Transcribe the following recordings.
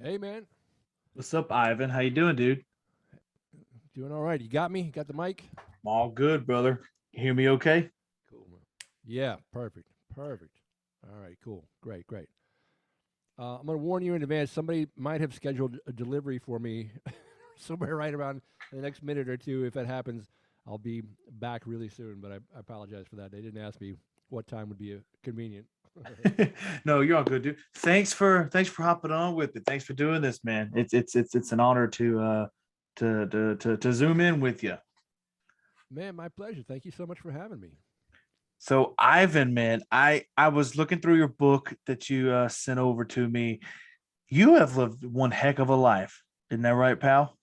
Hey, man. What's up, Ivan? How you doing, dude? Doing all right. You got me? Got the mic? I'm all good, brother. You hear me okay? Cool, man. Yeah, perfect. Perfect. All right, cool. Great, great. I'm going to warn you in advance. Somebody might have scheduled a delivery for me somewhere right around the next minute or two. If that happens, I'll be back really soon, but I apologize for that. They didn't ask me what time would be convenient. No, you're all good, dude. Thanks for hopping on with it. Thanks for doing this, man. It's an honor to zoom in with you. Man, my pleasure. Thank you so much for having me. So, Ivan, man, I was looking through your book that you sent over to me. You have lived one heck of a life, isn't that right, pal?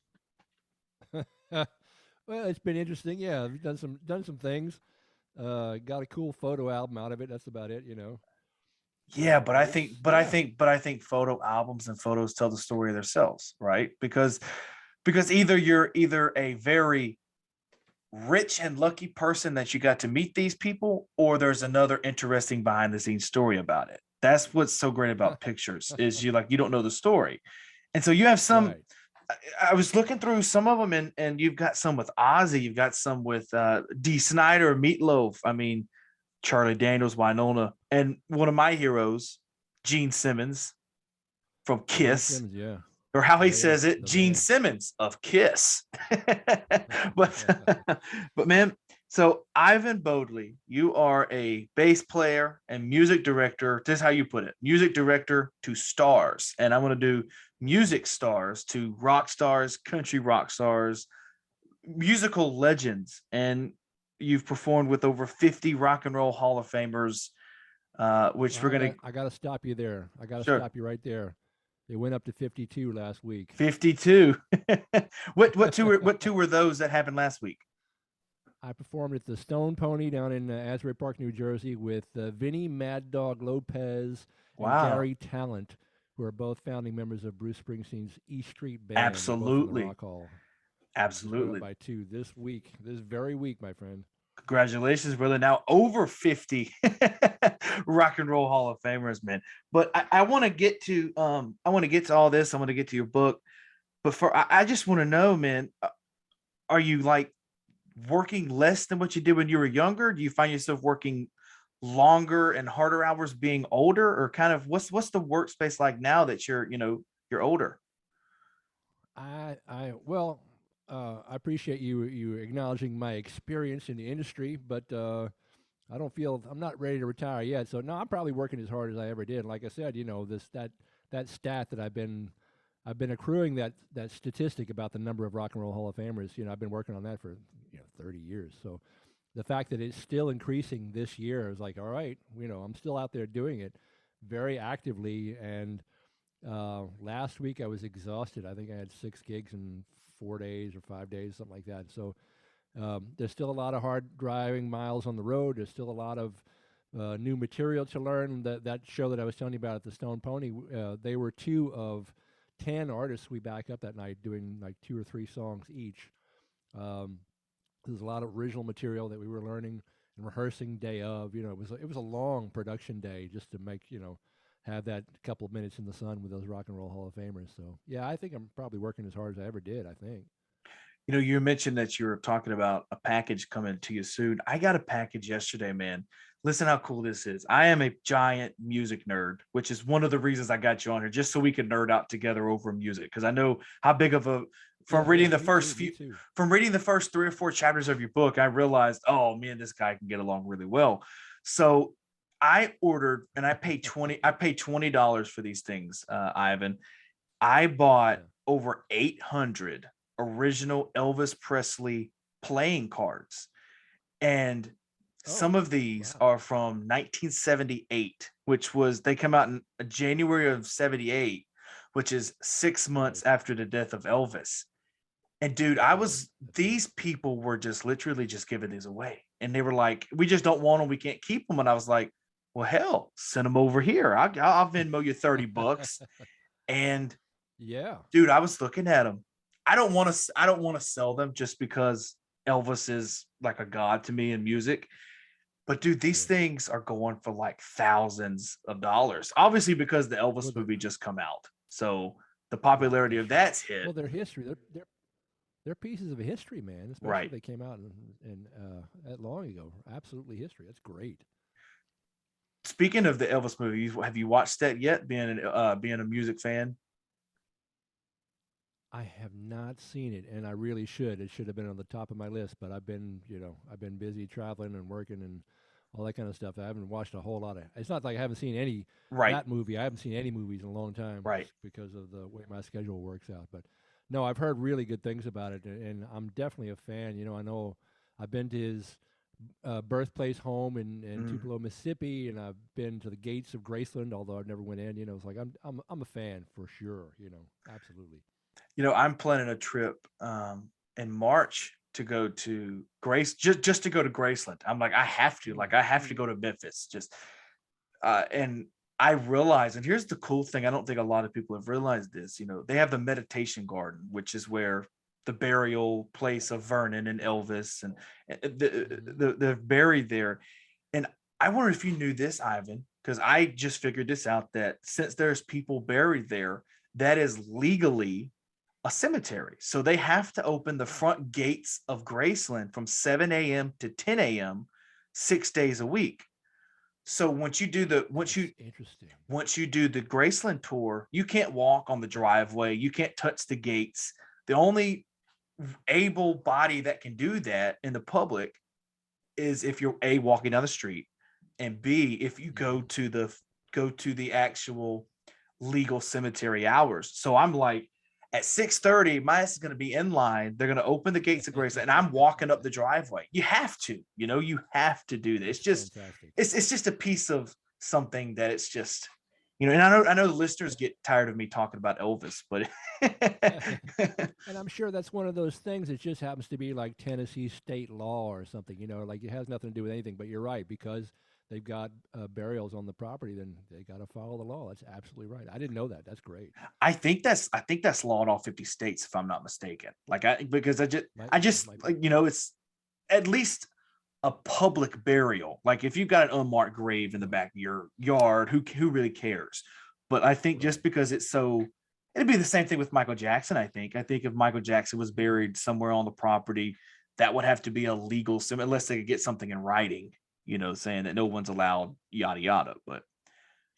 Well, it's been interesting. Yeah, I've done some things. Got a cool photo album out of it. That's about it. Yeah, but I But think, it's but I yeah. think, but I think photo albums and photos tell the story of themselves, right? Because either you're either a very rich and lucky person that you got to meet these people, or there's another interesting behind the scenes story about it. That's what's so great about pictures is you don't know the story. And so you have some. Right. I was looking through some of them, and you've got some with Ozzy, you've got some with D. Snyder, Meatloaf. I mean, Charlie Daniels, Wynonna, and one of my heroes, Gene Simmons from Gene Kiss, Simmons, yeah. or how he Yeah, yeah. says it, The Gene man. Simmons of Kiss. but but man, so Ivan Bodley, you are a bass player and music director. This is how you put it: music director to stars. And I want to do music stars to rock stars, country rock stars, musical legends. And you've performed with over 50 rock and roll Hall of Famers, which Well, we're I gonna got I got to stop you there. I got to sure stop you right there. They went up to 52 last week. 52. What two were those that happened last week? I performed at the Stone Pony down in Asbury Park, New Jersey, with Vinny Mad Dog Lopez and Wow. Gary Talent, who are both founding members of Bruce Springsteen's E Street Band. They're both from the Absolutely. Rock Hall. Just went up Absolutely. by two this week, this very week, my friend. Congratulations, brother. Now over 50 rock and roll Hall of Famers, man. But I want to get to I want to get to all this. I want to get to your book. But I just want to know, man, are you like working less than what you did when you were younger? Do you find yourself working longer and harder hours being older? Or kind of what's the workspace like now that you're older? I appreciate you acknowledging my experience in the industry, but I don't feel I'm not ready to retire yet. So no, I'm probably working as hard as I ever did. Like I said, that stat that I've been accruing that statistic about the number of Rock and Roll Hall of Famers. I've been working on that for 30 years. So the fact that it's still increasing this year is like, all right, I'm still out there doing it very actively. And last week I was exhausted. I think I had 6 gigs in 4 days or 5 days, something like that. So there's still a lot of hard driving miles on the road. There's still a lot of new material to learn. That show that I was telling you about at the Stone Pony, they were two of 10 artists we back up that night doing like 2 or 3 songs each. Um, there's a lot of original material that we were learning and rehearsing day of. It was a long production day just to make have that couple of minutes in the sun with those Rock and Roll Hall of Famers. So yeah, I think I'm probably working as hard as I ever did. I think. You mentioned that you were talking about a package coming to you soon. I got a package yesterday, man. Listen how cool this is. I am a giant music nerd, which is one of the reasons I got you on here, just so we can nerd out together over music. Because I know how big of a from Yeah, yeah, reading the me too, first me few too. from reading the first 3 or 4 chapters of your book, I realized, oh man, this guy can get along really well. So I ordered and I paid $20 for these things, Ivan. I bought Yeah. over 800 original Elvis Presley playing cards. And Oh, some of these wow. are from 1978, which was they come out in January of 78, which is 6 months Right, after the death of Elvis. And dude, I right. was That's right. these people were just literally just giving these away. And they were like, we just don't want them. We can't keep them. And I was like, well, hell, send them over here. I'll Venmo you $30. And Yeah. dude, I was looking at them. I don't want to sell them just because Elvis is like a god to me in music. But dude, these Sure. things are going for like thousands of dollars. Obviously, because the Elvis Well, the movie just come out. So the Yeah, popularity that's of true. that's hit. Well, their history, they're pieces of history, man. Especially if Right. they came out in that long ago. Absolutely history. That's great. Speaking of the Elvis movies, have you watched that yet? Being a music fan. I have not seen it, and I really should. It should have been on the top of my list, but I've been busy traveling and working and all that kind of stuff. I haven't watched a whole lot of. It's not like I haven't seen any Right. that movie. I haven't seen any movies in a long time Right. just because of the way my schedule works out. But no, I've heard really good things about it, and I'm definitely a fan. I know I've been to his birthplace home in Mm. Tupelo, Mississippi, and I've been to the gates of Graceland, although I've never went in. It's like I'm a fan for sure. Absolutely. I'm planning a trip in March to go to Grace, just to go to Graceland. I'm like, I have to, Mm. like, I have to go to Memphis. Just and I realize, and here's the cool thing, I don't think a lot of people have realized this. They have the meditation garden, which is where the burial place of Vernon and Elvis, and Hmm. they're buried there. And I wonder if you knew this, Ivan, because I just figured this out, that since there's people buried there, that is legally a cemetery. So they have to open the Oh, front gates of Graceland from 7 a.m. to 10 a.m. 6 days a week. So that's interesting. once you do the Graceland tour, you can't walk on the driveway, you can't touch the gates. The only able body that can do that in the public is if you're A, walking down the street, and B, if you Hmm. go to the actual legal cemetery hours. So I'm like, at 6:30, my ass is going to be in line. They're going to open the gates of Grace, and I'm walking up the driveway. You have to, you have to do this. That's fantastic. It's just a piece of something that it's just, and I know the listeners get tired of me talking about Elvis, but And I'm sure that's one of those things that just happens to be like Tennessee state law or something, like it has nothing to do with anything. But you're right, because they've got burials on the property, then they got to follow the law. That's absolutely right. I didn't know that. That's great. I think that's law in all 50 states, if I'm not mistaken. Like, because Might I just might be. like, it's at least a public burial. Like, if you've got an unmarked grave in the back of your yard, who really cares? But I think just Right. because it'd be the same thing with Michael Jackson. I think if Michael Jackson was Hmm. buried somewhere on the property, that would have to be a legal sim, unless they could get something in writing, saying that no one's allowed, yada yada. But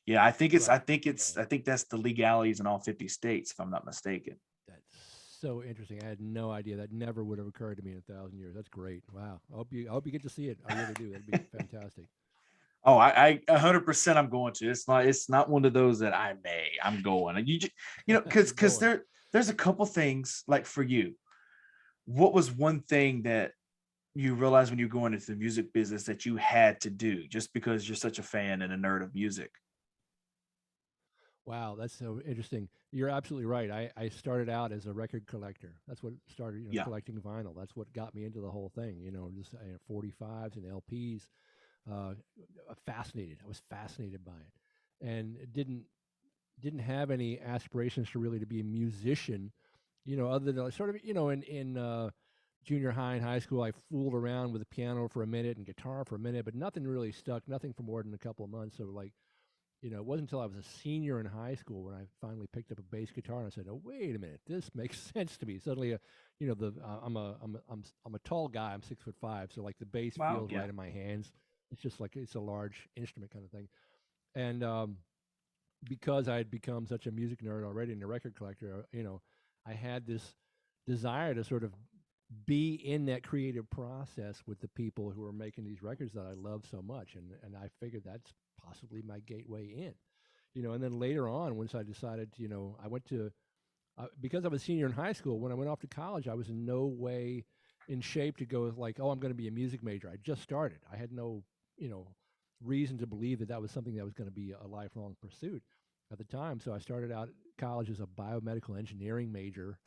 yeah, I think it's I Right. think it's Right. I think that's the legalities in all 50 states, if I'm not mistaken. That's so interesting. I had no idea. That never would have occurred to me in 1,000 years. That's great. Wow. I hope you get to see it. I really do. That'd be fantastic. Oh, I 100% I'm going to. It's not one of those that I'm going. And You're because going. there's a couple things, like, for you. What was one thing that you realized when you were going into the music business that you had to do, just because you're such a fan and a nerd of music? Wow, that's so interesting. You're absolutely right. I started out as a record collector. That's what started, Yeah. collecting vinyl. That's what got me into the whole thing, just 45s and LPs. Uh, Fascinated. I was fascinated by it, and didn't have any aspirations to really to be a musician, other than sort of, in junior high and high school, I fooled around with the piano for a minute and guitar for a minute, but nothing really stuck. Nothing for more than a couple of months. So, like, it wasn't until I was a senior in high school when I finally picked up a bass guitar and I said, "Oh, wait a minute, this makes sense to me." Suddenly, I'm a tall guy. I'm 6'5", so like the bass Wow. feels Yeah. right in my hands. It's just like it's a large instrument kind of thing, and because I had become such a music nerd already and a record collector, I had this desire to sort of be in that creative process with the people who are making these records that I love so much, and I figured that's possibly my gateway in, and then later on, once I decided, I went to because I was a senior in high school. When I went off to college, I was in no way in shape to go like, oh, I'm going to be a music major. I just started. I had no, you know, reason to believe that that was something that was going to be a lifelong pursuit at the time. So I started out college as a biomedical engineering major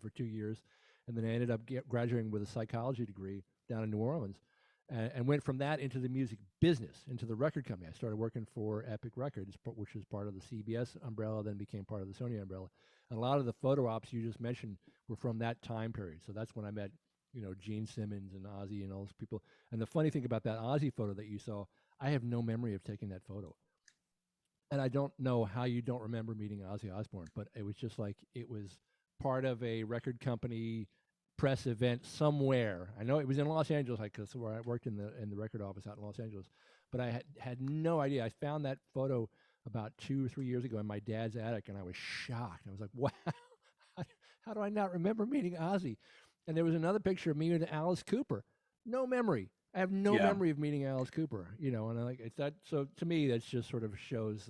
for 2 years, and then I ended up graduating with a psychology degree down in New Orleans, and went from that into the music business, into the record company. I started working for Epic Records, which was part of the CBS umbrella, then became part of the Sony umbrella. And a lot of the photo ops you just mentioned were from that time period. So that's when I met, Gene Simmons and Ozzy and all those people. And the funny thing about that Ozzy photo that you saw, I have no memory of taking that photo. And I don't know how you don't remember meeting Ozzy Osbourne, but it was just like it was part of a record company press event somewhere. I know it was in Los Angeles, like that's where I worked in the record office out in Los Angeles, but I had no idea. I found that photo about 2 or 3 years ago in my dad's attic, and I was shocked. I was like, "Wow, how, how do I not remember meeting Ozzy?" And there was another picture of me and Alice Cooper. No memory. I have no Yeah. memory of meeting Alice Cooper, and I like it's that. So to me, that's just sort of shows,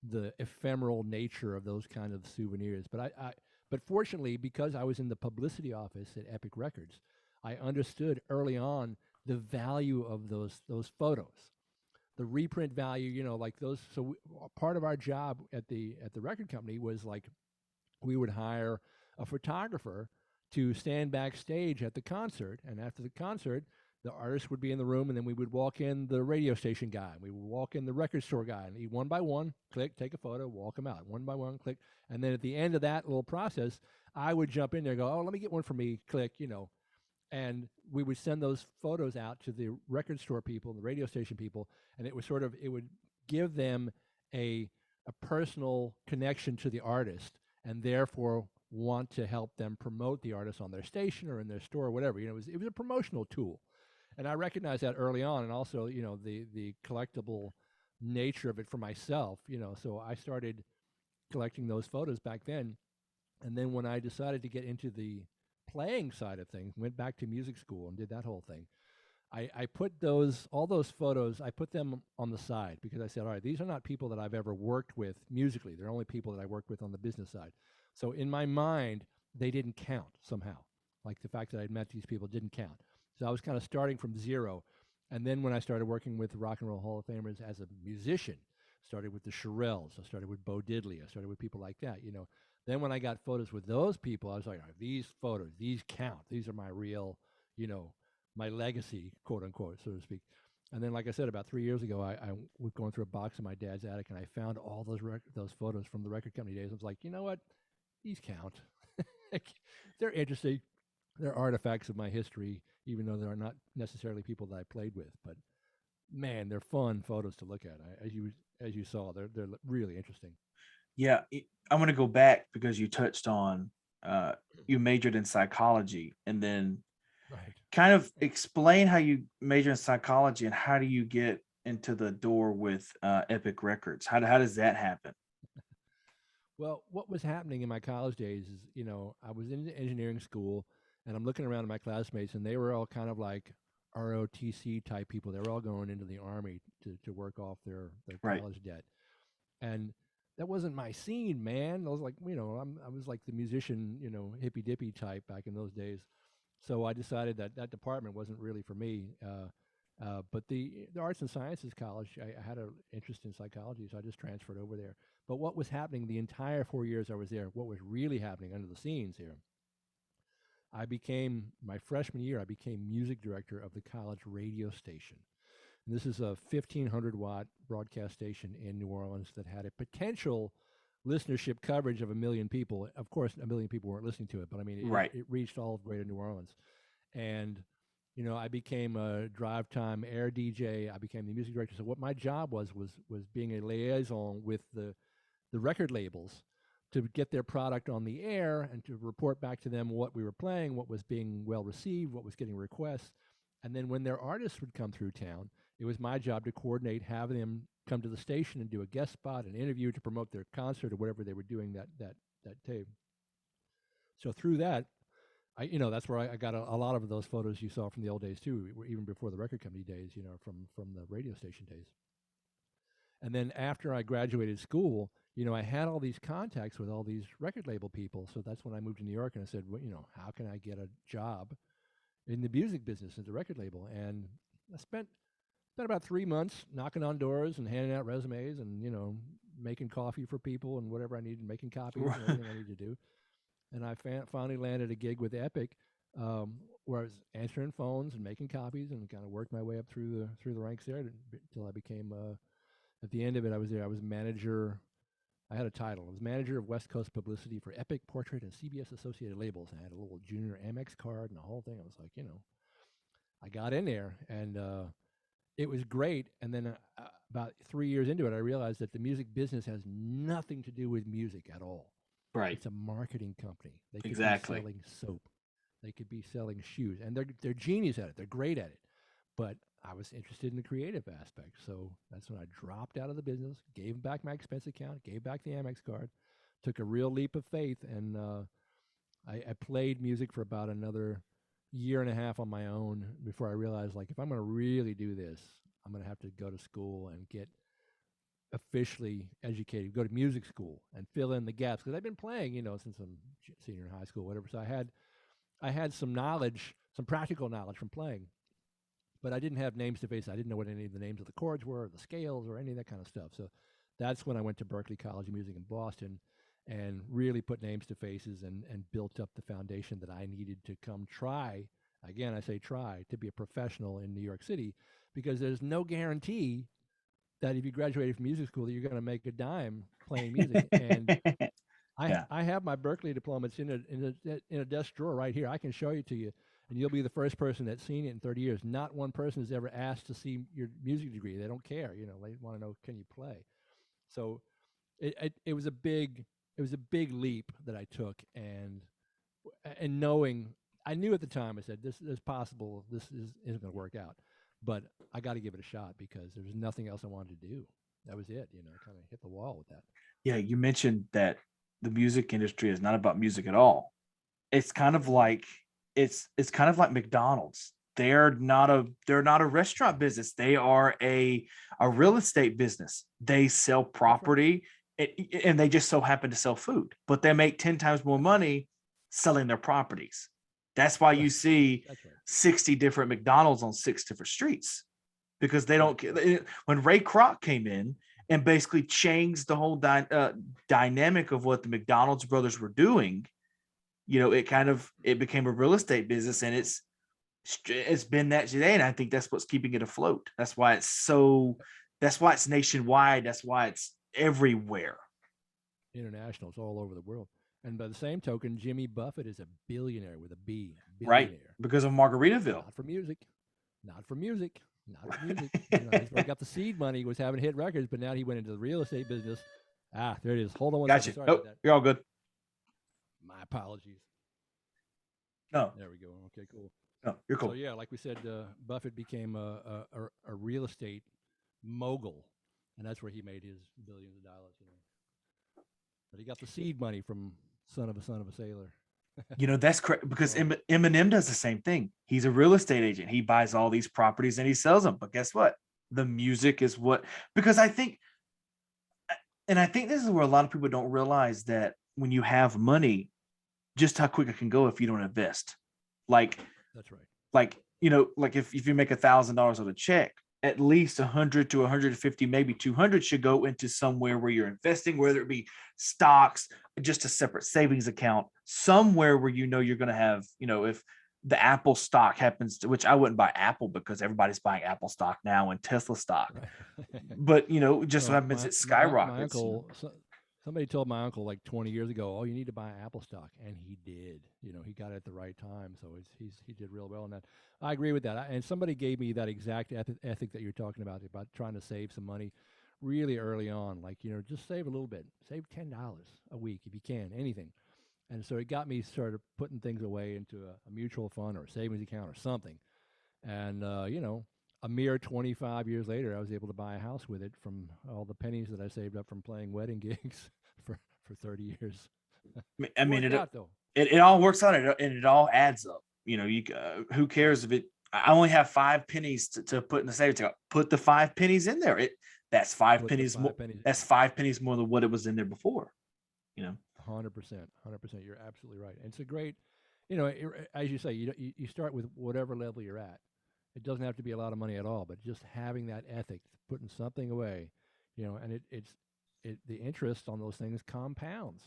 the ephemeral nature of those kind of souvenirs. But fortunately, because I was in the publicity office at Epic Records, I understood early on the value of those photos, the reprint value, like those. So part of our job at the record company was like we would hire a photographer to stand backstage at the concert, and after the concert, the artist would be in the room, and then we would walk in the radio station guy, we would walk in the record store guy, and one by one, click, take a photo, walk them out, one by one, click, and then at the end of that little process, I would jump in there, and go, oh, let me get one for me, click, and we would send those photos out to the record store people, the radio station people, and it would give them a personal connection to the artist, and therefore want to help them promote the artist on their station or in their store or whatever. It was a promotional tool, and I recognized that early on, and also the collectible nature of it for myself. So I started collecting those photos back then, and then when I decided to get into the playing side of things, went back to music school and did that whole thing. I put all those photos, I put them on the side because I said, all right, these are not people that I've ever worked with musically. They're only people that I worked with on the business side. So in my mind, they didn't count somehow. Like the fact that I'd met these people didn't count. So I was kind of starting from zero. And then when I started working with Rock and Roll Hall of Famers as a musician, started with the Shirelles, I started with Bo Diddley, I started with people like that, Then when I got photos with those people, I was like, all right, these photos, these count. These are my real, my legacy, quote unquote, so to speak. And then, like I said, about 3 years ago, I was going through a box in my dad's attic, and I found all those photos from the record company days. I was like, you know what? These count. They're interesting. They're artifacts of my history, even though they're not necessarily people that I played with. But man, they're fun photos to look at. As you saw, they're really interesting. Yeah, I'm going to go back because you touched on you majored in psychology, and then Right. kind of explain how you major in psychology and how do you get into the door with Epic Records? How does that happen? Well, what was happening in my college days is, I was in engineering school, and I'm looking around at my classmates, and they were all kind of like ROTC type people. They were all going into the army to work off their Right. college debt, and that wasn't my scene, man. I was like, I was like the musician, hippy dippy type back in those days. So I decided that that department wasn't really for me. But the arts and sciences college, I had an interest in psychology, so I just transferred over there. But what was happening the entire 4 years I was there, what was really happening under the scenes here, my freshman year, I became music director of the college radio station. And this is a 1,500-watt broadcast station in New Orleans that had a potential listenership coverage of 1 million people. Of course, 1 million people weren't listening to it, but I mean, Right. it reached all of Greater New Orleans. And I became a drive time air DJ. I became the music director. So what my job was being a liaison with the record labels to get their product on the air and to report back to them what we were playing, what was being well received, what was getting requests. And then when their artists would come through town, it was my job to coordinate, have them come to the station and do a guest spot, an interview to promote their concert or whatever they were doing that day. So through that, that's where I got a lot of those photos you saw from the old days too, even before the record company days, from the radio station days. And then after I graduated school, I had all these contacts with all these record label people. So that's when I moved to New York and I said, well, how can I get a job in the music business at the record label? And I spent about 3 months knocking on doors and handing out resumes and, making coffee for people and whatever I needed, making copies and everything I needed to do. And I finally landed a gig with Epic, where I was answering phones and making copies and kind of worked my way up through the ranks there until I became, at the end of it, I was manager. I had a title. I was manager of West Coast publicity for Epic, Portrait, and CBS Associated Labels. And I had a little junior Amex card and the whole thing. I was like, I got in there, and it was great. And then about 3 years into it, I realized that the music business has nothing to do with music at all. Right. It's a marketing company. They could Exactly. be selling soap. They could be selling shoes, and they're genius at it. They're great at it. But I was interested in the creative aspect, so that's when I dropped out of the business, gave back my expense account, gave back the Amex card, took a real leap of faith, and I played music for about another year and a half on my own before I realized, like, if I'm going to really do this, I'm going to have to go to school and get officially educated, go to music school and fill in the gaps, because I've been playing, since I'm senior in high school, whatever. So I had some knowledge, some practical knowledge from playing, but I didn't have names to face. I didn't know what any of the names of the chords were, or the scales, or any of that kind of stuff. So that's when I went to Berklee College of Music in Boston and really put names to faces and built up the foundation that I needed to come try. Again, I say try to be a professional in New York City, because there's no guarantee that if you graduated from music school that you're going to make a dime playing music. And I have my Berklee diploma. It's in a desk drawer right here. I can show it to you, and you'll be the first person that's seen it in 30 years. Not one person has ever asked to see your music degree. They don't care. They want to know, can you play? So it was a big leap that I took, and knowing, I knew at the time, I said, this is possible. This isn't going to work out, but I got to give it a shot, because there was nothing else I wanted to do. That was it. I kind of hit the wall with that. Yeah, you mentioned that the music industry is not about music at all. It's kind of like it's kind of like McDonald's. They're not a restaurant business. They are a real estate business. They sell property, and they just so happen to sell food, but they make 10 times more money selling their properties. That's why you see 60 different McDonald's on 6 different streets, because they don't. When Ray Kroc came in and basically changed the whole dynamic of what the McDonald's brothers were doing, it became a real estate business, and it's been that today. And I think that's what's keeping it afloat. That's why it's nationwide. That's why it's everywhere. International. It's all over the world. And by the same token, Jimmy Buffett is a billionaire with a B. Right. Because of Margaritaville. Not for music. Not for music. Not for music. He's already got the seed money. He was having hit records, but now he went into the real estate business. There it is. Hold on one second. Sorry about that. You're all good. My apologies. No. There we go. Okay, cool. No, you're cool. So yeah, like we said, Buffett became a real estate mogul, and that's where he made his billions of dollars. But he got the seed money from son of a sailor. That's correct, because Eminem does the same thing. He's a real estate agent. He buys all these properties and he sells them. But guess what? The music is what, because I think this is where a lot of people don't realize that when you have money, just how quick it can go if you don't invest. Like, that's right. Like, if you make $1,000 on a check, at least 100 to 150, maybe 200 should go into somewhere where you're investing, whether it be stocks, just a separate savings account, somewhere where you're going to have, if the Apple stock happens to, which I wouldn't buy Apple because everybody's buying Apple stock now and Tesla stock, right. But just so happens it skyrockets. Somebody told my uncle like 20 years ago, "Oh, you need to buy Apple stock," and he did. He got it at the right time, so he did real well on that. I agree with that. And somebody gave me that exact ethic that you're talking about trying to save some money really early on. Like, just save a little bit, save $10 a week if you can, anything. And so it got me sort of putting things away into a mutual fund or a savings account or something. And a mere 25 years later, I was able to buy a house with it from all the pennies that I saved up from playing wedding gigs for 30 years. I mean, it all works out, and it all adds up. Who cares if it? I only have 5 pennies to put in the savings account. Put the 5 pennies in there. That's 5 pennies more. That's 5 pennies more than what it was in there before. 100%. You're absolutely right. And it's a great, as you say, you start with whatever level you're at. It doesn't have to be a lot of money at all, but just having that ethic, putting something away, and the interest on those things compounds.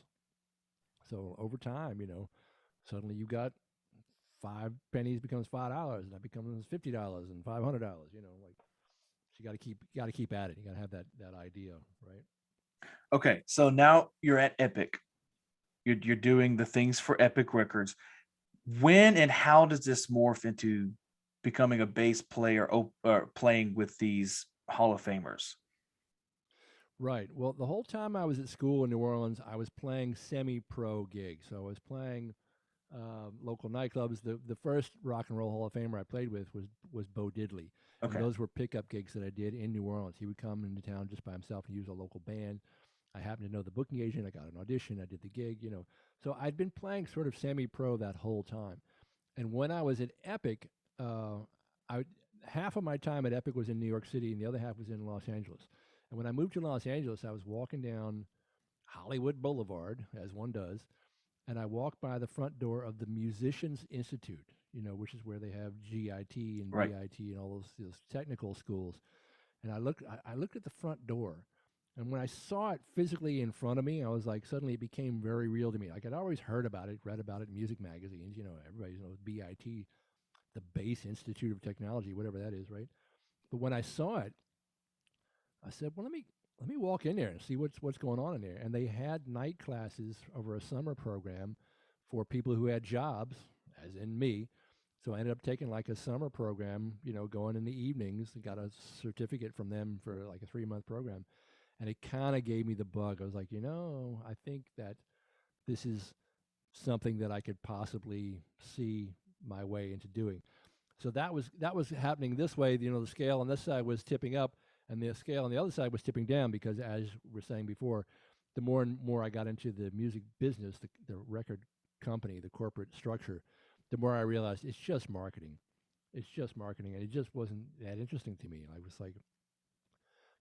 So over time, suddenly you got 5 pennies becomes $5, and that becomes $50 and $500. So you got to keep at it. You got to have that idea, right? Okay, so now you're at Epic. You're doing the things for Epic Records. When and how does this morph into becoming a bass player or playing with these Hall of Famers? Right. Well, the whole time I was at school in New Orleans, I was playing semi-pro gigs. So I was playing local nightclubs. The first rock and roll Hall of Famer I played with was Bodley, and Okay. those were pickup gigs that I did in New Orleans. He would come into town just by himself and use a local band. I happened to know the booking agent. I got an audition. I did the gig. So I'd been playing sort of semi-pro that whole time. And when I was at Epic, uh, I half of my time at Epic was in New York City, and the other half was in Los Angeles. And when I moved to Los Angeles, I was walking down Hollywood Boulevard, as one does, and I walked by the front door of the Musicians Institute, which is where they have GIT and Right. BIT and all those technical schools. And I looked at the front door, and when I saw it physically in front of me, I was like, suddenly it became very real to me. Like I'd always heard about it, read about it in music magazines. Everybody knows BIT, the Bass Institute of Technology, whatever that is, right? But when I saw it, I said, well, let me walk in there and see what's going on in there. And they had night classes over a summer program for people who had jobs, as in me. So I ended up taking like a summer program, going in the evenings, and got a certificate from them for like a 3-month program. And it kind of gave me the bug. I was like, I think that this is something that I could possibly see my way into doing. So that was happening this way. The scale on this side was tipping up, and the scale on the other side was tipping down because, as we were saying before, the more and more I got into the music business, the record company, the corporate structure, the more I realized it's just marketing. It's just marketing, and it just wasn't that interesting to me. I was like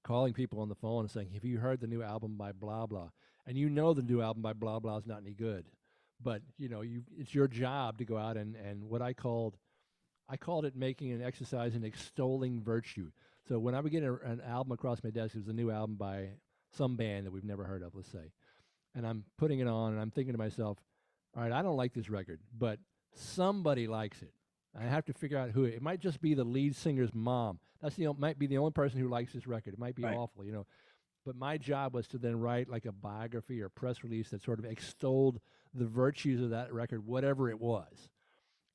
calling people on the phone and saying, "Have you heard the new album by blah blah?" And the new album by blah blah is not any good, but it's your job to go out and what I called it making an exercise in extolling virtue. So when I would get an album across my desk, it was a new album by some band that we've never heard of, let's say, and I'm putting it on and I'm thinking to myself, all right, I don't like this record, but somebody likes it. I have to figure out who it might just be the lead singer's mom. Might be the only person who likes this record. It might be Right. awful. But my job was to then write like a biography or press release that sort of extolled the virtues of that record, whatever it was.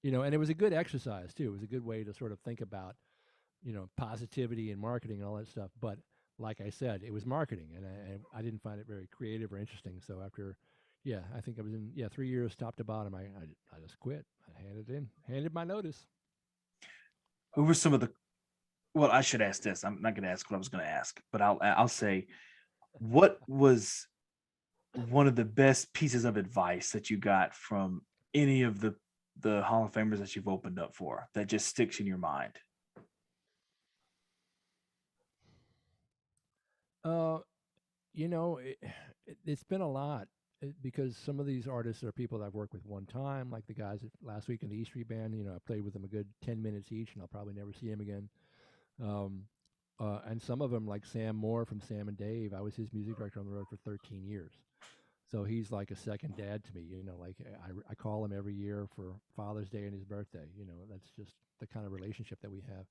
And it was a good exercise too. It was a good way to sort of think about, positivity and marketing and all that stuff. But like I said, it was marketing, and I didn't find it very creative or interesting. So after, I think I was in 3 years top to bottom. I just quit. I handed my notice. Who were some of the? Well, I should ask this. I'm not going to ask what I was going to ask, but I'll say, what was one of the best pieces of advice that you got from any of the Hall of Famers that you've opened up for that just sticks in your mind? Uh, it's been a lot because some of these artists are people that I've worked with one time, like the guys last week in the E Street Band. I played with them a good 10 minutes each, and I'll probably never see him again. Um, and some of them, like Sam Moore from Sam and Dave, I was his music director on the road for 13 years. So he's like a second dad to me. Like I call him every year for Father's Day and his birthday. That's just the kind of relationship that we have.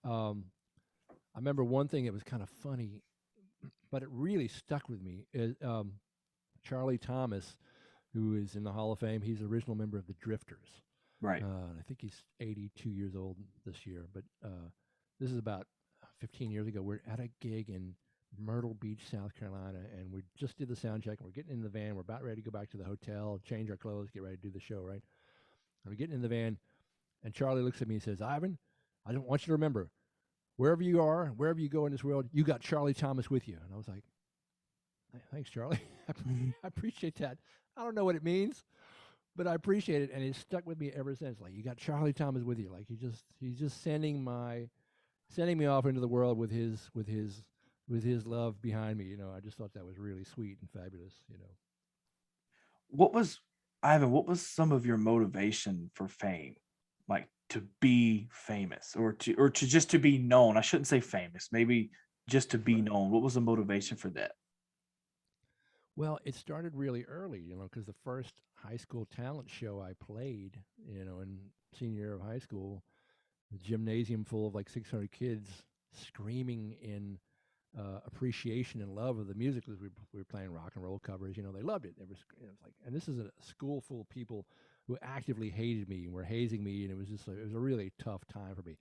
I remember one thing that was kind of funny, but it really stuck with me is Charlie Thomas, who is in the Hall of Fame. He's the original member of the Drifters. Right. I think he's 82 years old this year, but this is about 15 years ago. We're at a gig in Myrtle Beach, South Carolina, and we just did the sound check, and we're getting in the van. We're about ready to go back to the hotel, change our clothes, get ready to do the show, right? And we're getting in the van, and Charlie looks at me and says, Ivan, I don't want you to remember, wherever you are, wherever you go in this world, you got Charlie Thomas with you. And I was like, thanks, Charlie. I appreciate that. I don't know what it means, but I appreciate it, and it's stuck with me ever since. Like, you got Charlie Thomas with you. Like, he's just sending me off into the world with his love behind me. I just thought that was really sweet and fabulous. What was Ivan? What was some of your motivation for fame, like to be famous or to just to be known? I shouldn't say famous. Maybe just to be Right. known. What was the motivation for that? Well, it started really early, because the first high school talent show I played, in senior year of high school, the gymnasium full of like 600 kids screaming in appreciation and love of the music as we were playing rock and roll covers. You know, they loved it. It was like, and this is a school full of people who actively hated me and were hazing me, and it was just it was a really tough time for me.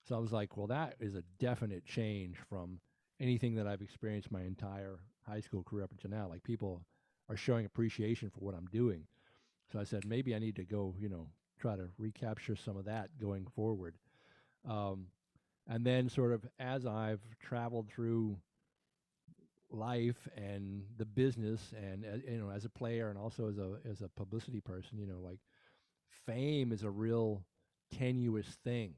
So I was like, well, that is a definite change from anything that I've experienced my entire high school career up until now. Like, people are showing appreciation for what I'm doing. So I said, maybe I need to go, try to recapture some of that going forward. Um, and then sort of as I've traveled through life and the business, and as a player and also as a publicity person, like, fame is a real tenuous thing.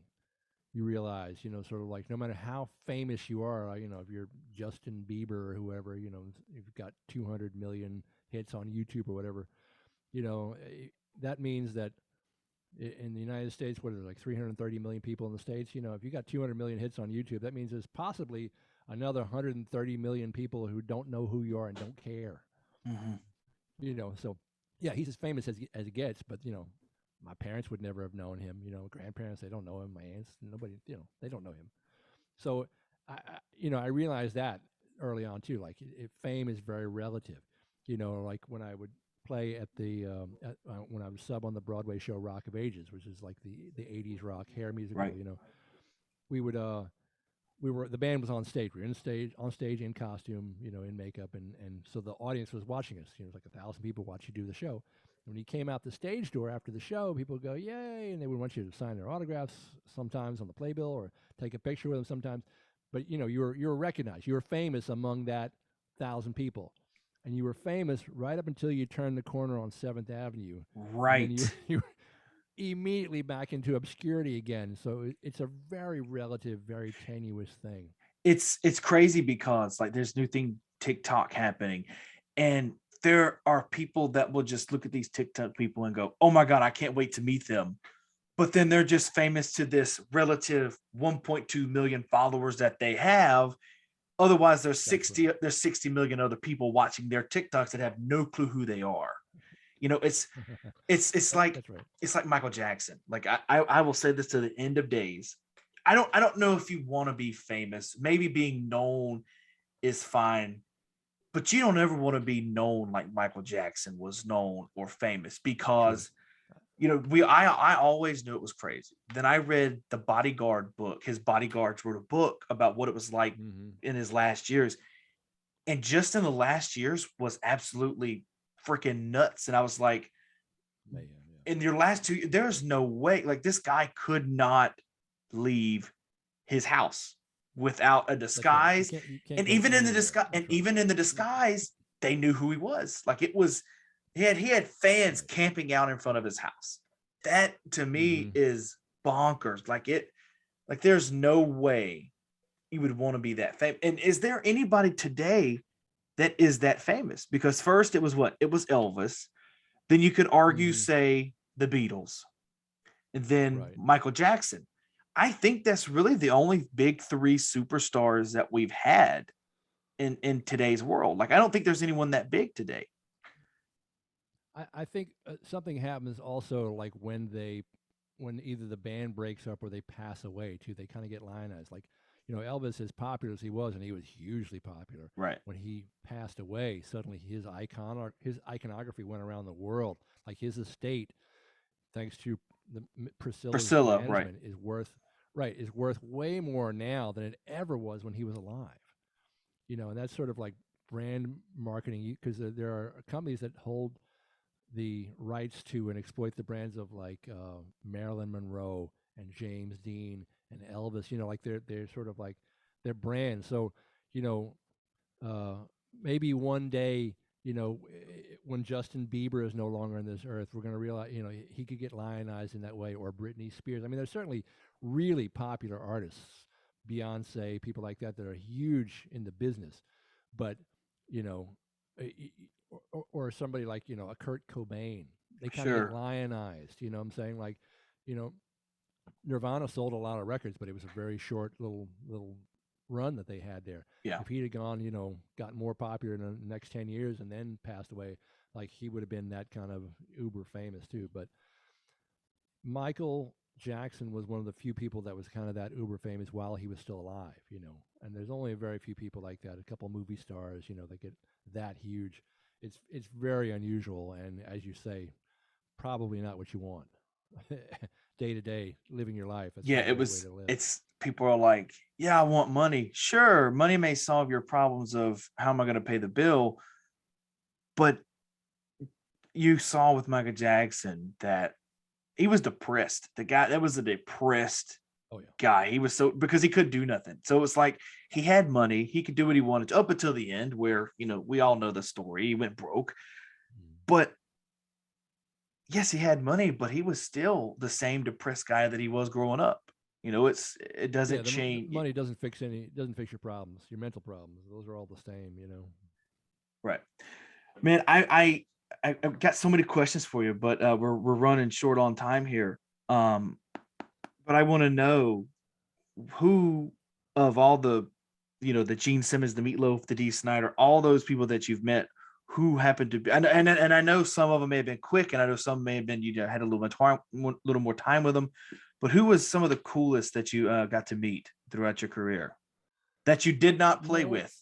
You realize, sort of like, no matter how famous you are, like, if you're Justin Bieber or whoever, you've got 200 million hits on YouTube or whatever, that means that in the United States, what is it, like 330 million people in the States? If you got 200 million hits on YouTube, that means there's possibly another 130 million people who don't know who you are and don't care. So yeah, he's as famous as it gets, but my parents would never have known him. Grandparents, they don't know him. My aunts, nobody, they don't know him. So I realized that early on too. Like, fame is very relative. Like when I would play at when I was sub on the Broadway show Rock of Ages, which is like the 80s rock hair musical. Right. We would the band was on stage. We were on stage in costume, in makeup, and so the audience was watching us. It was like 1,000 people watch you do the show. When he came out the stage door after the show, people would go, "Yay!" and they would want you to sign their autographs sometimes on the playbill or take a picture with them sometimes. But you were recognized. You were famous among that 1,000 people, and you were famous right up until you turned the corner on 7th Avenue. Right. And then you immediately back into obscurity again. So it's a very relative, very tenuous thing. It's crazy because, like, there's new thing TikTok happening, and there are people that will just look at these TikTok people and go, "Oh my God, I can't wait to meet them." But then they're just famous to this relative 1.2 million followers that they have. Otherwise, there's 60 million other people watching their TikToks that have no clue who they are. It's like That's right. It's like Michael Jackson. Like, I will say this to the end of days. I don't know if you want to be famous. Maybe being known is fine, but you don't ever want to be known like Michael Jackson was known or famous, because I always knew it was crazy. Then I read the Bodyguard book. His bodyguards wrote a book about what it was like in his last years. And just in the last years was absolutely freaking nuts. And I was like, in your last 2 years, there's no way. Like, this guy could not leave his house without a disguise. Right. You can't And go even in the anywhere. disguise, That's and right. even in the disguise, they knew who he was. Like, it was, he had fans camping out in front of his house. That to me is bonkers. Like there's no way you would want to be that famous. And is there anybody today that is that famous? Because first it was what? It was Elvis. Then you could argue, say, the Beatles, and then Michael Jackson. I think that's really the only big three superstars that we've had in today's world. Like, I don't think there's anyone that big today. I think something happens also, like when either the band breaks up or they pass away too. They kind of get lionized. Like, Elvis, as popular as he was, and he was hugely popular. Right. When he passed away, suddenly his iconography went around the world. Like, his estate, thanks to Priscilla's management, is worth way more now than it ever was when he was alive. And that's sort of like brand marketing, because there are companies that hold the rights to and exploit the brands of, like, Marilyn Monroe and James Dean and Elvis. Like, they're sort of like their brands. So maybe one day, when Justin Bieber is no longer on this earth, we're going to realize, he could get lionized in that way, or Britney Spears. I mean, there's certainly really popular artists, Beyonce, people like that are huge in the business, but or somebody like a Kurt Cobain, they kind of get lionized. What I'm saying? Like, Nirvana sold a lot of records, but it was a very short little run that they had there. Yeah. If he'd have gone, gotten more popular in the next 10 years and then passed away, like, he would have been that kind of uber famous too. But Michael Jackson was one of the few people that was kind of that uber famous while he was still alive, and there's only a very few people like that. A couple movie stars, that get that huge. It's very unusual, and as you say, probably not what you want day to day living your life. That's Yeah, not a great way to live. it's people are like, yeah, I want money. Sure, money may solve your problems of how am I going to pay the bill, but you saw with Michael Jackson that he was depressed. The guy that was a depressed Oh yeah. guy. He was so because he could do nothing. So it's like he had money, he could do what he wanted to, up until the end, where we all know the story. He went broke, but yes, he had money, but he was still the same depressed guy that he was growing up. It Yeah, doesn't the change. money doesn't fix your problems, your mental problems. Those are all the same. Right, man. I've got so many questions for you, but we're running short on time here. But I want to know who of all the Gene Simmons, the Meatloaf, the D. Snyder, all those people that you've met, who happened to be, and I know some of them may have been quick, and I know some may have been had a little more time with them, but who was some of the coolest that you got to meet throughout your career that you did not play with?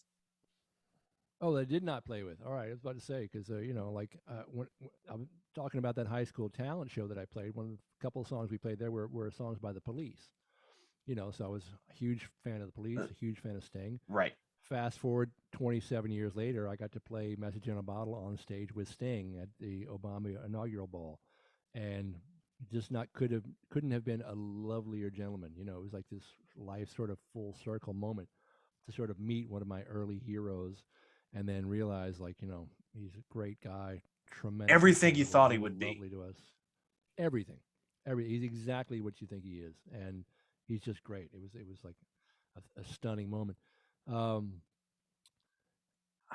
Oh, they did not play with. All right, I was about to say because when I'm talking about that high school talent show that I played, one of the couple of songs we played there were songs by the Police. So I was a huge fan of the Police, a huge fan of Sting. Right. Fast forward 27 years later, I got to play "Message in a Bottle" on stage with Sting at the Obama inaugural ball, and just couldn't have been a lovelier gentleman. It was like this life sort of full circle moment to sort of meet one of my early heroes, and then realize he's a great guy, tremendous. Everything you thought he would be. Lovely to us. Everything. He's exactly what you think he is, and he's just great. It was like a stunning moment. I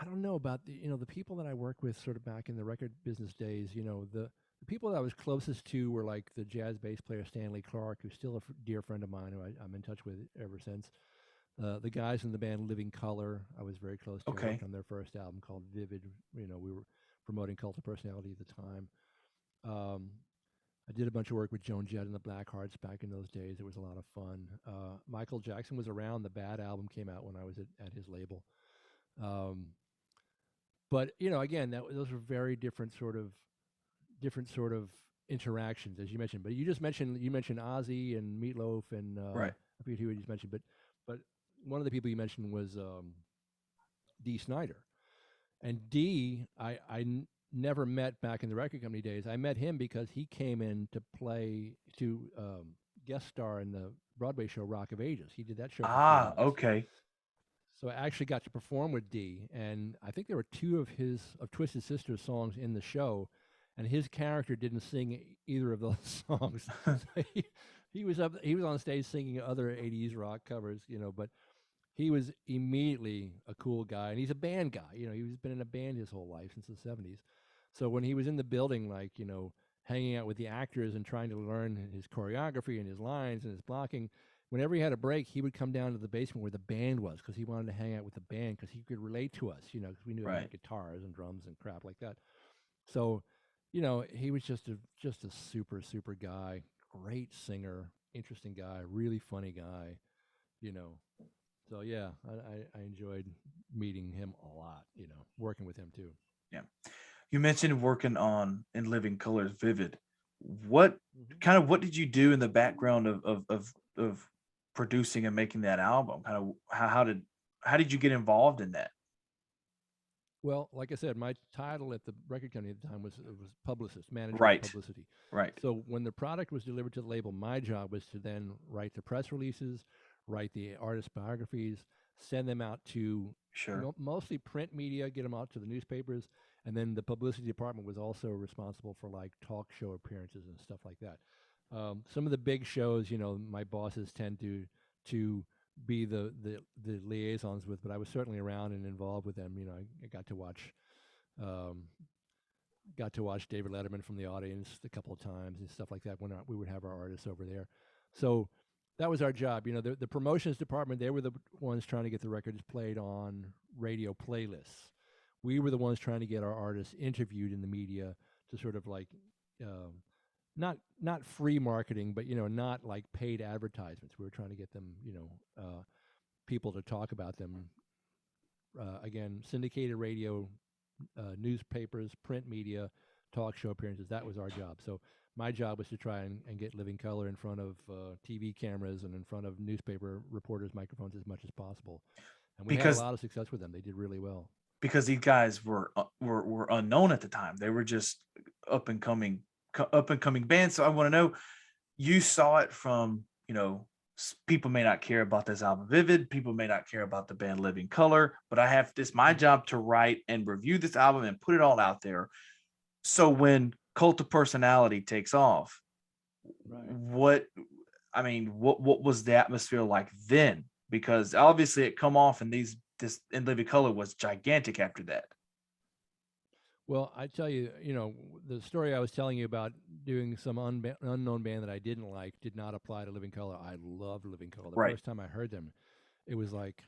don't know about the people that I worked with sort of back in the record business days. The people that I was closest to were like the jazz bass player Stanley Clarke, who's still a dear friend of mine who I'm in touch with ever since. The guys in the band Living Colour, I was very close to. Okay. I worked on their first album called Vivid. We were promoting Cult of Personality at the time. I did a bunch of work with Joan Jett and the Blackhearts back in those days. It was a lot of fun. Michael Jackson was around. The Bad album came out when I was at his label. But again, those were very different sort of interactions, as you mentioned. But you mentioned Ozzy and Meatloaf and right. I forget who you just mentioned, but one of the people you mentioned was D. Snyder, and D. I never met back in the record company days. I met him because he came in to guest star in the Broadway show Rock of Ages. He did that show. Okay. So I actually got to perform with D, and I think there were two of Twisted Sister's songs in the show, and his character didn't sing either of those songs. So he was on stage singing other '80s rock covers, but he was immediately a cool guy, and he's a band guy. He's been in a band his whole life since the '70s. So when he was in the building, hanging out with the actors and trying to learn his choreography and his lines and his blocking, whenever he had a break, he would come down to the basement where the band was because he wanted to hang out with the band because he could relate to us, because we knew about guitars and drums and crap like that. So, he was just a super, super guy, great singer, interesting guy, really funny guy, So, yeah, I enjoyed meeting him a lot, working with him too. Yeah. You mentioned working on In Living Colors Vivid. What what did you do in the background of producing and making that album? Kind of how did you get involved in that? Well, like I said, my title at the record company at the time was publicist, manager Right. of publicity. Right. So when the product was delivered to the label, my job was to then write the press releases, write the artist biographies, send them out to mostly print media, get them out to the newspapers, and then the publicity department was also responsible for like talk show appearances and stuff like that. Some of the big shows, my bosses tend to be the liaisons with, but I was certainly around and involved with them. I got to watch David Letterman from the audience a couple of times and stuff like that when we would have our artists over there. So that was our job. The promotions department, they were the ones trying to get the records played on radio playlists. We were the ones trying to get our artists interviewed in the media to sort of like not free marketing, but not like paid advertisements. We were trying to get them, people to talk about them. Again, syndicated radio, newspapers, print media, talk show appearances. That was our job. So my job was to try and get Living Color in front of TV cameras and in front of newspaper reporters' microphones as much as possible. And we had a Because lot of success with them. They did really well. because these guys were unknown at the time. They were just up and coming bands. So I want to know, you saw it from, people may not care about this album Vivid, people may not care about the band Living Color, but I have this my job to write and review this album and put it all out there. So when Cult of Personality takes off, Right. what was the atmosphere like then? Because obviously it come off, and this in Living Color was gigantic after that. Well, I tell you, the story I was telling you about doing some unknown band that I didn't like did not apply to Living Color. I loved Living Color. The Right. first time I heard them, it was like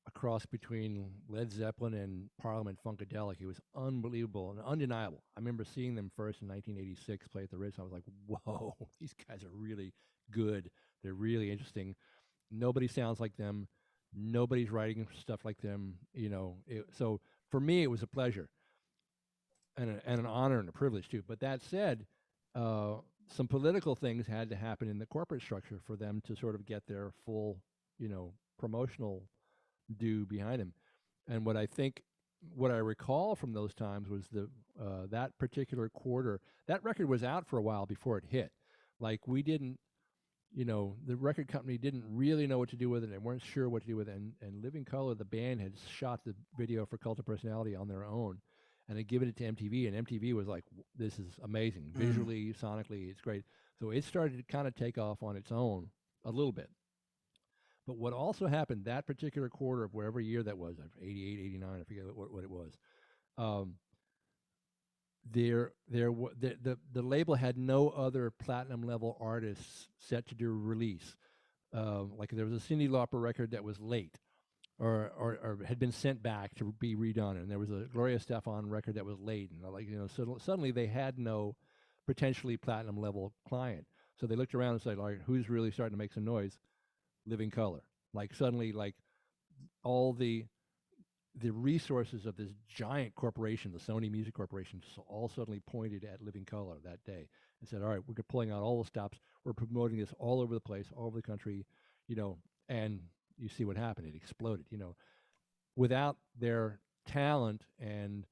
a cross between Led Zeppelin and Parliament Funkadelic. It was unbelievable and undeniable. I remember seeing them first in 1986 play at the Ritz. I was like, whoa, these guys are really good. They're really interesting. Nobody sounds like them. Nobody's writing stuff like them. So for me, it was a pleasure and an honor and a privilege too. But that said, some political things had to happen in the corporate structure for them to sort of get their full, promotional due behind them. And what I recall from those times was that particular quarter, that record was out for a while before it hit. Like we didn't, the record company didn't really know what to do with it. They weren't sure what to do with it. And Living Color, the band, had shot the video for Cult of Personality on their own and had given it to MTV. And MTV was like, this is amazing. Visually, sonically, it's great. So it started to kind of take off on its own a little bit. But what also happened that particular quarter of whatever year that was, 88, 89, I forget what it was, the label had no other platinum level artists set to do a release. Like there was a Cyndi Lauper record that was late, or had been sent back to be redone, and there was a Gloria Estefan record that was late, and so suddenly they had no potentially platinum level client. So they looked around and said, like, who's really starting to make some noise? Living Color. Like suddenly, like all the resources of this giant corporation, the Sony Music Corporation, all suddenly pointed at Living Color that day and said, all right, we're pulling out all the stops. We're promoting this all over the place, all over the country, and you see what happened. It exploded, without their talent and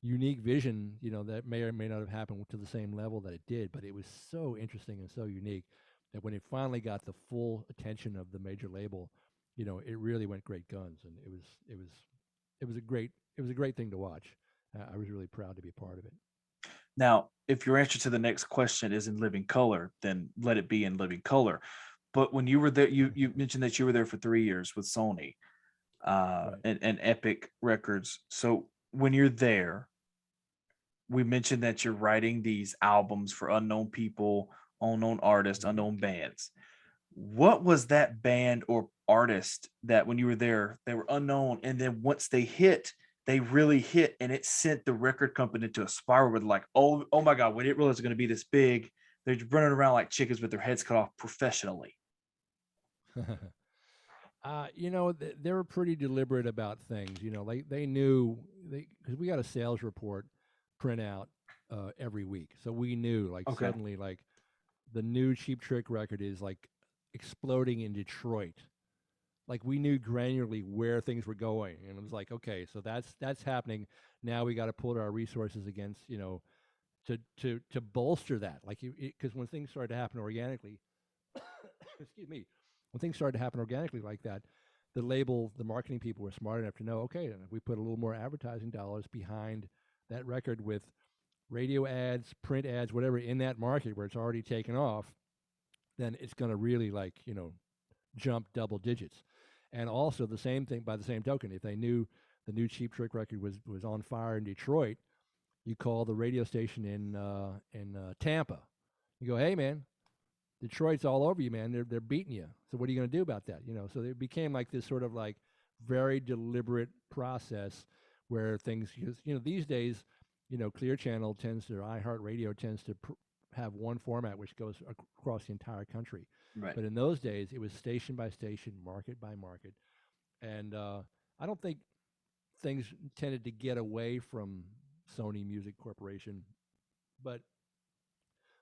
unique vision, that may or may not have happened to the same level that it did, but it was so interesting and so unique that when it finally got the full attention of the major label, it really went great guns, and it was a great thing to watch. I was really proud to be a part of it. Now, if your answer to the next question is in Living Color, then let it be in Living Color. But when you were there, you mentioned that you were there for 3 years with Sony, Right. and Epic Records. So when you're there, we mentioned that you're writing these albums for unknown people, unknown artists, unknown bands. What was that band or artist that when you were there, they were unknown, and then once they hit, they really hit, and it sent the record company into a spiral with like, oh my God, we didn't realize it was going to be this big. They're running around like chickens with their heads cut off professionally. They were pretty deliberate about things. Like they knew because we got a sales report print out every week, so we knew like Okay. suddenly like the new Cheap Trick record is like exploding in Detroit. Like we knew granularly where things were going, and it was like, okay, so that's happening. Now we got to put our resources against, to bolster that. Like because when things started to happen organically, excuse me, when things started to happen organically like that, the marketing people were smart enough to know, okay, if we put a little more advertising dollars behind that record with radio ads, print ads, whatever in that market where it's already taken off, then it's going to really jump double digits. And also the same thing by the same token, if they knew the new Cheap Trick record was on fire in Detroit, you call the radio station in Tampa. You go, hey man, Detroit's all over you, man. They're beating you. So what are you going to do about that? So it became like this sort of like very deliberate process where things, these days, Clear Channel iHeartRadio tends to have one format which goes across the entire country. Right. But in those days, it was station by station, market by market, and I don't think things tended to get away from Sony Music Corporation, but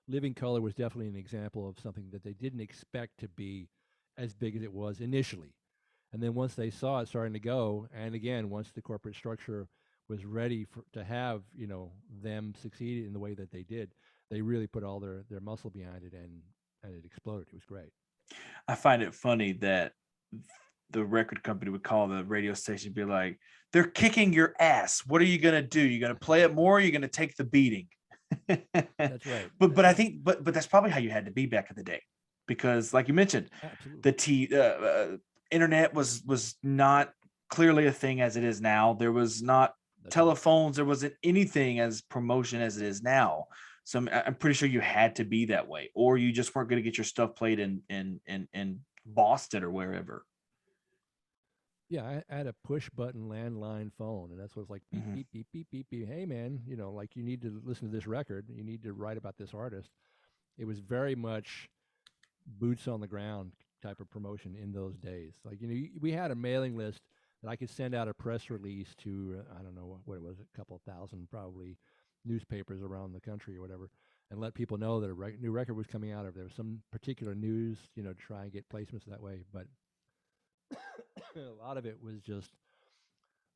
Living Color was definitely an example of something that they didn't expect to be as big as it was initially. And then once they saw it starting to go, and again, once the corporate structure was ready to have, them succeed in the way that they did, they really put all their muscle behind it, and it exploded. It was great. I find it funny that the record company would call the radio station and be like, they're kicking your ass. What are you going to do? You're going to play it more? Or you're going to take the beating? That's right. But I think, but that's probably how you had to be back in the day, because like you mentioned, Absolutely. the internet was not clearly a thing as it is now. There was not That's telephones. There wasn't anything as promotion as it is now. So I'm pretty sure you had to be that way, or you just weren't going to get your stuff played in Boston or wherever. Yeah, I had a push button landline phone, and that's what it's like beep, Mhm. beep, beep, beep, beep, beep. Hey, man, like you need to listen to this record. You need to write about this artist. It was very much boots on the ground type of promotion in those days. Like, we had a mailing list that I could send out a press release to, I don't know what it was, a couple of thousand probably newspapers around the country or whatever, and let people know that a new record was coming out, or there was some particular news, to try and get placements that way. But a lot of it was just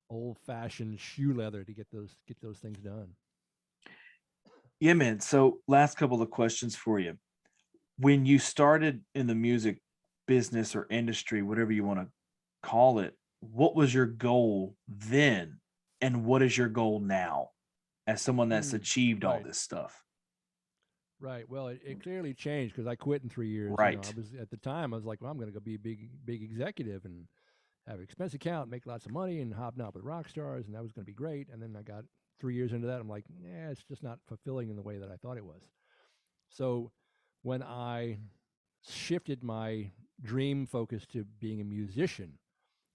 old-fashioned shoe leather to get those things done. Yeah, man. So last couple of questions for you. When you started in the music business or industry, whatever you want to call it, what was your goal then? And what is your goal now as someone that's achieved all Right, this stuff? right. Well, it clearly changed because I quit in 3 years. I Right. was at the time I was like, well, I'm going to go be a big executive and have an expense account, make lots of money, and hobnob with rock stars, and that was going to be great. And then I got 3 years into that, I'm like, yeah, it's just not fulfilling in the way that I thought it was. So when I shifted my dream focus to being a musician,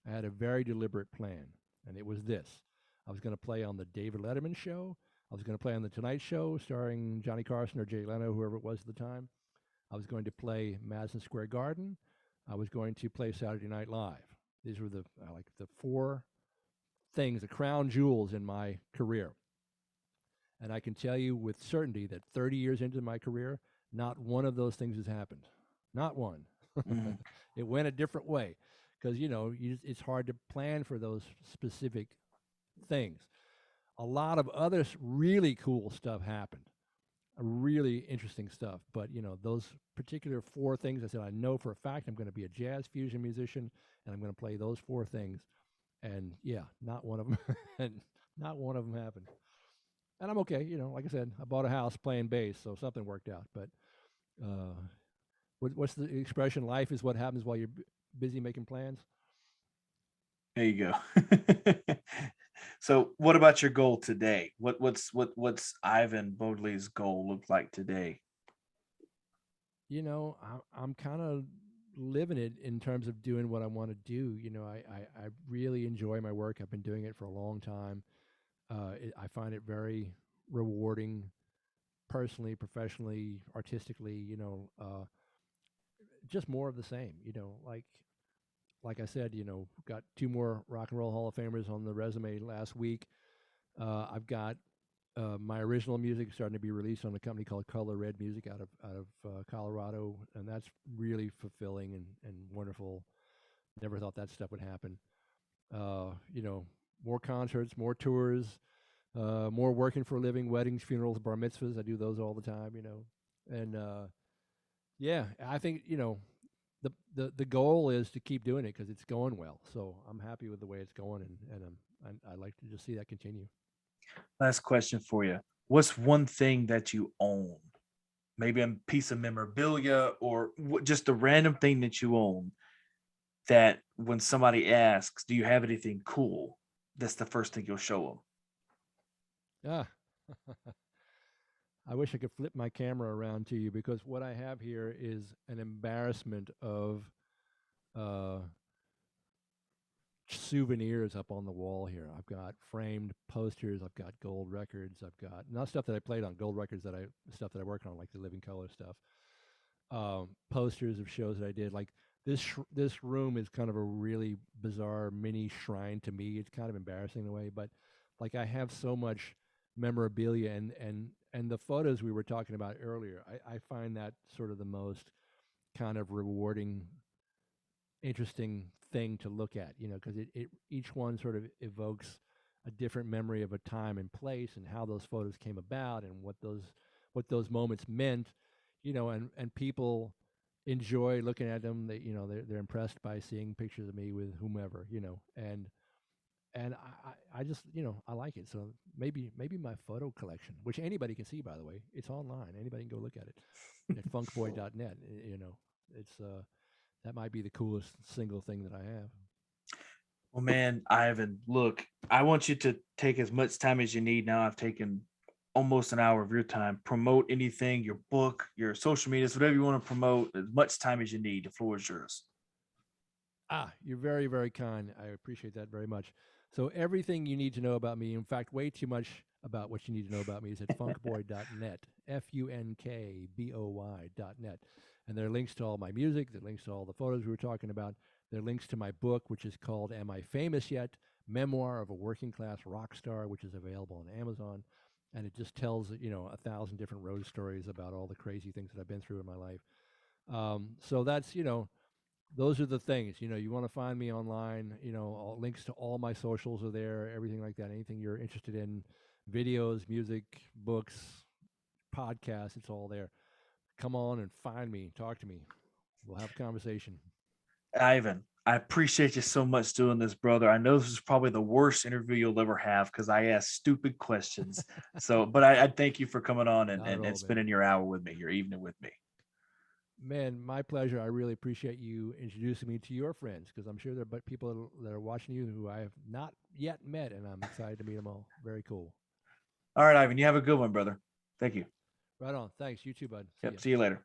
I had a very deliberate plan, and it was this. I was going to play on the David Letterman show. I was going to play on the Tonight Show starring Johnny Carson or Jay Leno, whoever it was at the time. I was going to play Madison Square Garden. I was going to play Saturday Night Live. These were the four things, the crown jewels in my career. And I can tell you with certainty that 30 years into my career, not one of those things has happened. Not one. Mhm. It went a different way because, it's hard to plan for those specific things. A lot of other really cool stuff happened, really interesting stuff. But, those particular four things, I said, I know for a fact I'm going to be a jazz fusion musician and I'm going to play those four things. And yeah, not one of them, not one of them happened. And I'm okay. Like I said, I bought a house playing bass, so something worked out. But uh, what's the expression? Life is what happens while you're busy making plans. There you go. So what about your goal today? What's Ivan Bodley's goal look like today? I'm kind of living it in terms of doing what I want to do. I really enjoy my work. I've been doing it for a long time. I find it very rewarding, personally, professionally, artistically. Just more of the same. Like I said, got two more Rock and Roll Hall of Famers on the resume last week. I've got my original music starting to be released on a company called Color Red Music out of Colorado, and that's really fulfilling and wonderful. Never thought that stuff would happen. More concerts, more tours, more working for a living, weddings, funerals, bar mitzvahs. I do those all the time. And yeah, I think the goal is to keep doing it because it's going well. So I'm happy with the way it's going, and I like to just see that continue. Last question for you. What's one thing that you own? Maybe a piece of memorabilia or just a random thing that you own that when somebody asks, do you have anything cool? That's the first thing you'll show Ah, I wish I could flip my camera around to you because what I have here is an embarrassment of uh, souvenirs up on the wall here. I've got framed posters. I've got gold records. I've got not stuff that I played on, gold records stuff that I worked on, like the Living Color stuff. Posters of shows that I did. Like this room is kind of a really bizarre mini shrine to me. It's kind of embarrassing in a way, but like I have so much memorabilia and the photos we were talking about earlier. I find that sort of the most kind of rewarding, interesting thing to look at, because it each one sort of evokes a different memory of a time and place and how those photos came about and what those moments meant, and people enjoy looking at them. They're impressed by seeing pictures of me with whomever, and I just I like it. So maybe my photo collection, which anybody can see, by the way, it's online. Anybody can go look at it at funkboy.net. It's that might be the coolest single thing that I have. Well, man, Ivan, look, I want you to take as much time as you need. Now I've taken almost an hour of your time. Promote anything, your book, your social medias, whatever you want to promote, as much time as you need. The floor is yours. You're very, very kind. I appreciate that very much. So everything you need to know about me, in fact, way too much about what you need to know about me, is at funkboy.net, funkboy.net. And there are links to all my music, there are links to all the photos we were talking about. There are links to my book, which is called Am I Famous Yet? Memoir of a Working Class Rock Star, which is available on Amazon. And it just tells, 1,000 different road stories about all the crazy things that I've been through in my life. So that's, those are the things. You want to find me online, all links to all my socials are there, everything like that. Anything you're interested in, videos, music, books, podcasts, it's all there. Come on and find me, talk to me. We'll have a conversation. Ivan, I appreciate you so much doing this, brother. I know this is probably the worst interview you'll ever have because I ask stupid questions. But I thank you for coming on and spending your hour with me, your evening with me. Man, my pleasure. I really appreciate you introducing me to your friends, because I'm sure there are people that are watching you who I have not yet met, and I'm excited to meet them all. Very cool. All right, Ivan, you have a good one, brother. Thank you. Right on. Thanks. You too, bud. See you later.